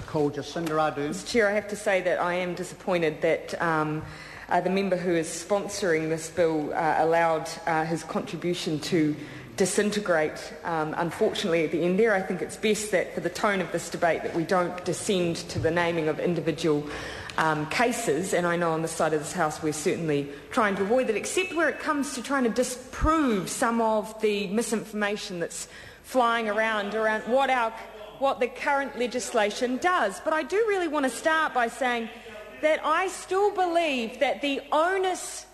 Call Jacinda Ardern. Mr. Chair, I have to say that I am disappointed that the member who is sponsoring this bill allowed his contribution to disintegrate, unfortunately, at the end there. I think it's best that for the tone of this debate that we don't descend to the naming of individual cases, and I know on this side of this House we're certainly trying to avoid that, except where it comes to trying to disprove some of the misinformation that's flying around what the current legislation does. But I do really want to start by saying that I still believe that the onus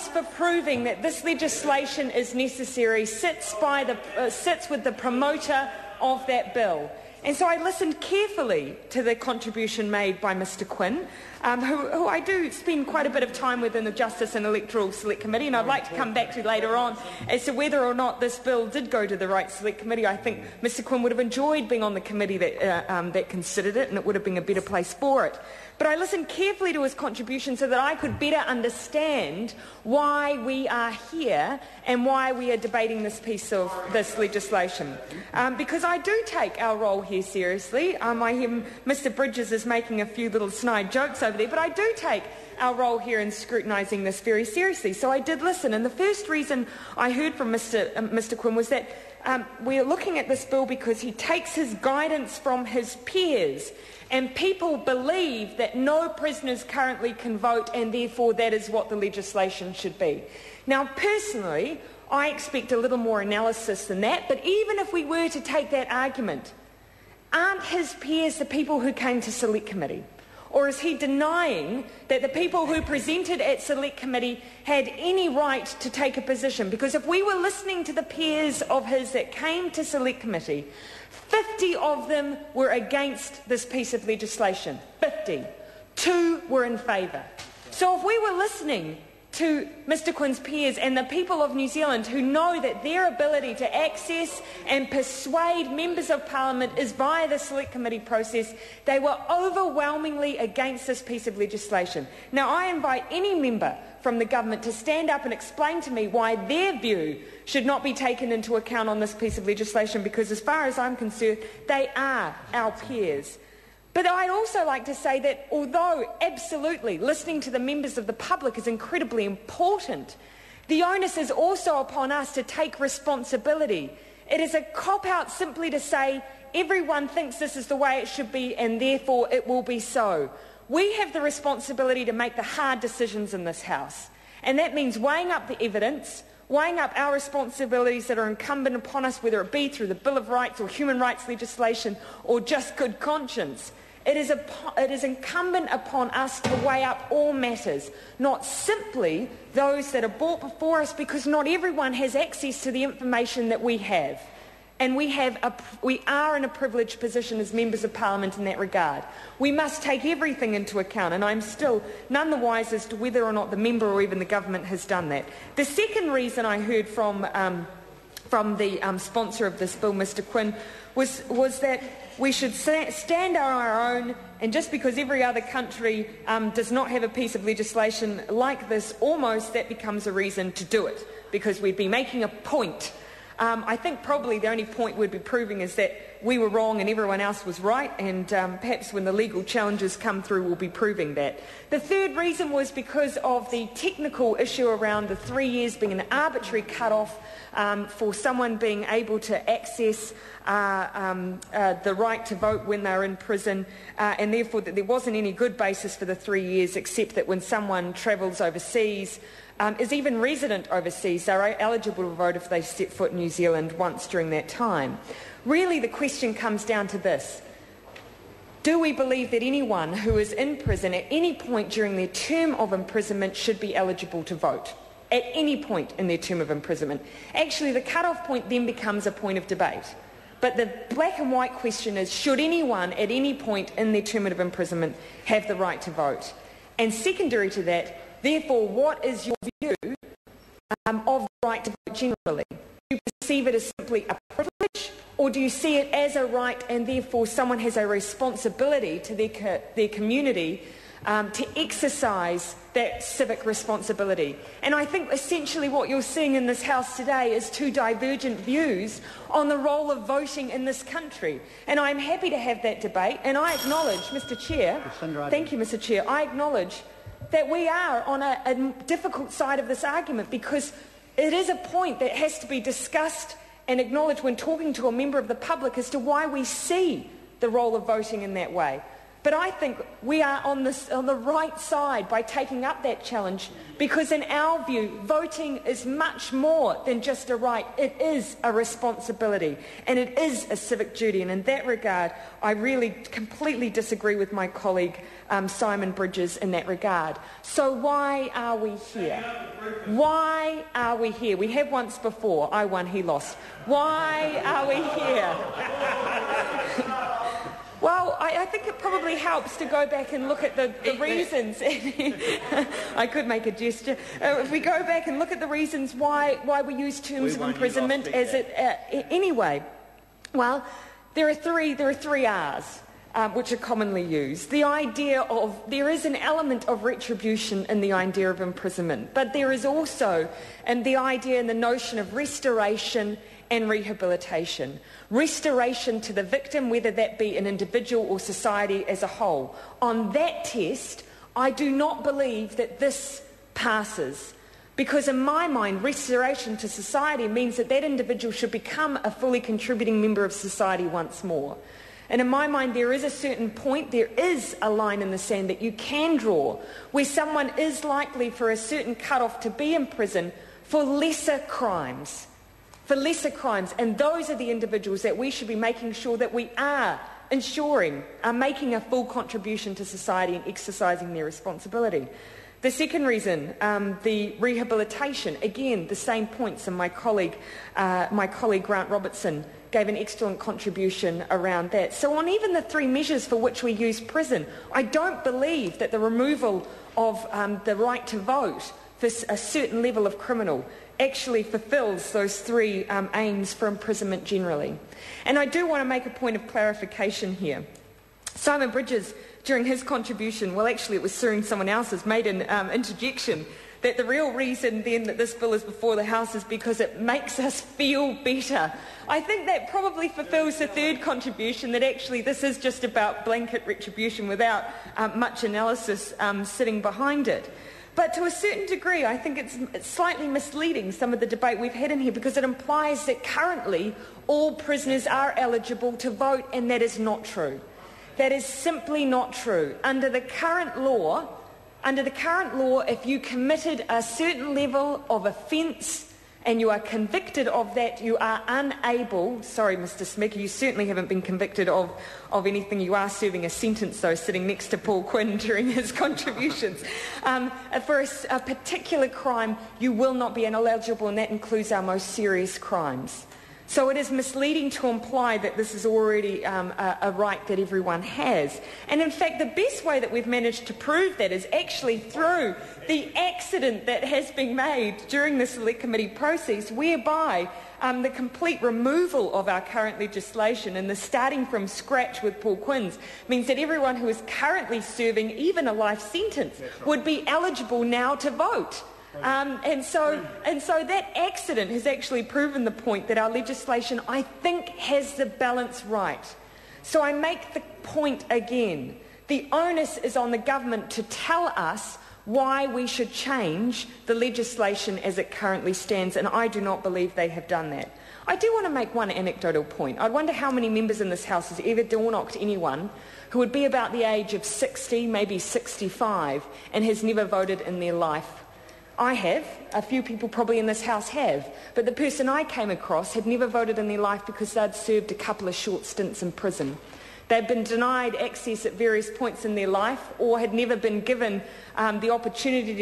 for proving that this legislation is necessary sits with the promoter of that bill. And so I listened carefully to the contribution made by Mr Quinn, who I do spend quite a bit of time with in the Justice and Electoral Select Committee, and I'd like to come back to later on as to whether or not this bill did go to the right Select Committee. I think Mr Quinn would have enjoyed being on the committee that considered it, and it would have been a better place for it. But I listened carefully to his contribution so that I could better understand why we are here and why we are debating this piece of this legislation. Because I do take our role here seriously. I hear Mr Bridges is making a few little snide jokes over there, but I do take our role here in scrutinising this very seriously. So I did listen, and the first reason I heard from Mr Quinn was that we are looking at this bill because he takes his guidance from his peers. And people believe that no prisoners currently can vote, and therefore that is what the legislation should be. Now, personally, I expect a little more analysis than that, but even if we were to take that argument, aren't his peers the people who came to Select Committee? Or is he denying that the people who presented at Select Committee had any right to take a position? Because if we were listening to the peers of his that came to Select Committee, 50 of them were against this piece of legislation. 50. 2 were in favour. So if we were listening to Mr Quinn's peers and the people of New Zealand who know that their ability to access and persuade members of Parliament is via the Select Committee process, they were overwhelmingly against this piece of legislation. Now, I invite any member from the government to stand up and explain to me why their view should not be taken into account on this piece of legislation, because as far as I'm concerned, they are our peers. But I'd also like to say that although absolutely listening to the members of the public is incredibly important, the onus is also upon us to take responsibility. It is a cop-out simply to say everyone thinks this is the way it should be and therefore it will be so. We have the responsibility to make the hard decisions in this House, and that means weighing up the evidence, weighing up our responsibilities that are incumbent upon us, whether it be through the Bill of Rights or human rights legislation or just good conscience. It is incumbent upon us to weigh up all matters, not simply those that are brought before us, because not everyone has access to the information that we have. And we are in a privileged position as members of Parliament in that regard. We must take everything into account, and I'm still none the wiser as to whether or not the member or even the government has done that. The second reason I heard from the sponsor of this bill, Mr Quinn, was that we should stand on our own, and just because every other country does not have a piece of legislation like this, almost that becomes a reason to do it, because we'd be making a point. I think probably the only point we'd be proving is that we were wrong and everyone else was right, and perhaps when the legal challenges come through we'll be proving that. The third reason was because of the technical issue around the 3 years being an arbitrary cut-off for someone being able to access the right to vote when they're in prison, and therefore that there wasn't any good basis for the 3 years, except that when someone travels overseas, is even resident overseas, they're eligible to vote if they set foot in New Zealand once during that time. Really, the question comes down to this. Do we believe that anyone who is in prison at any point during their term of imprisonment should be eligible to vote? At any point in their term of imprisonment. Actually, the cut-off point then becomes a point of debate. But the black and white question is, should anyone at any point in their term of imprisonment have the right to vote? And secondary to that, therefore, what is your view of the right to vote generally? Do you perceive it as simply a privilege, or do you see it as a right and therefore someone has a responsibility to their community to exercise that civic responsibility. And I think essentially what you're seeing in this House today is two divergent views on the role of voting in this country. And I'm happy to have that debate, and I acknowledge, Mr Chair, thank you, Mr Chair, I acknowledge that we are on a difficult side of this argument, because it is a point that has to be discussed and acknowledged when talking to a member of the public as to why we see the role of voting in that way. But I think we are on the right side by taking up that challenge, because in our view, voting is much more than just a right. It is a responsibility, and it is a civic duty. And in that regard, I really completely disagree with my colleague Simon Bridges in that regard. So why are we here? Why are we here? We have once before. I won, he lost. Why are we here? Well, I think it probably helps to go back and look at the reasons. I could make a gesture. If we go back and look at the reasons why we use terms of imprisonment as it anyway. Well, there are three R's which are commonly used. The idea of there is an element of retribution in the idea of imprisonment, but there is also the idea and the notion of restoration and rehabilitation. Restoration to the victim, whether that be an individual or society as a whole. On that test, I do not believe that this passes, because in my mind, restoration to society means that that individual should become a fully contributing member of society once more. And in my mind, there is a certain point, there is a line in the sand that you can draw where someone is likely for a certain cut-off to be in prison for lesser crimes. And those are the individuals that we should be making sure that we are ensuring are making a full contribution to society and exercising their responsibility. The second reason, the rehabilitation, again, the same points, and my colleague Grant Robertson gave an excellent contribution around that. So on even the three measures for which we use prison, I don't believe that the removal of the right to vote for a certain level of criminal actually fulfills those three aims for imprisonment generally. And I do want to make a point of clarification here. Simon Bridges, during his contribution, well actually it was suing someone else's, made an interjection that the real reason then that this bill is before the House is because it makes us feel better. I think that probably fulfills the third contribution, that actually this is just about blanket retribution without much analysis sitting behind it. But to a certain degree, I think it's slightly misleading, some of the debate we've had in here, because it implies that currently all prisoners are eligible to vote, and that is not true. That is simply not true. Under the current law, if you committed a certain level of offence and you are convicted of that, you are unable, sorry Mr Smith, you certainly haven't been convicted of anything, you are serving a sentence though, sitting next to Paul Quinn during his contributions. For a particular crime, you will not be ineligible, and that includes our most serious crimes. So it is misleading to imply that this is already a right that everyone has. And in fact, the best way that we've managed to prove that is actually through the accident that has been made during the Select Committee process, whereby the complete removal of our current legislation and the starting from scratch with Paul Quinn's means that everyone who is currently serving even a life sentence would be eligible now to vote. And so that accident has actually proven the point that our legislation, I think, has the balance right. So I make the point again. The onus is on the government to tell us why we should change the legislation as it currently stands, and I do not believe they have done that. I do want to make one anecdotal point. I wonder how many members in this House has ever door-knocked anyone who would be about the age of 60, maybe 65, and has never voted in their life. I have. A few people probably in this House have. But the person I came across had never voted in their life because they'd served a couple of short stints in prison. They'd been denied access at various points in their life, or had never been given the opportunity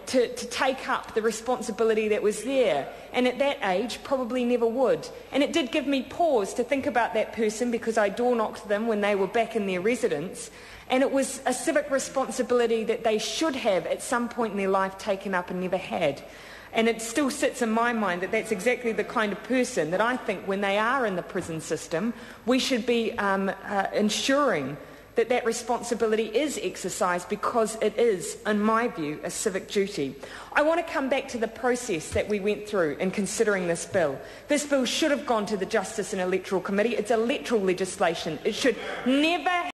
to take up the responsibility that was there. And at that age, probably never would. And it did give me pause to think about that person, because I door-knocked them when they were back in their residence. And it was a civic responsibility that they should have at some point in their life taken up and never had. And it still sits in my mind that that's exactly the kind of person that I think when they are in the prison system, we should be ensuring that that responsibility is exercised, because it is, in my view, a civic duty. I want to come back to the process that we went through in considering this bill. This bill should have gone to the Justice and Electoral Committee. It's electoral legislation. It should never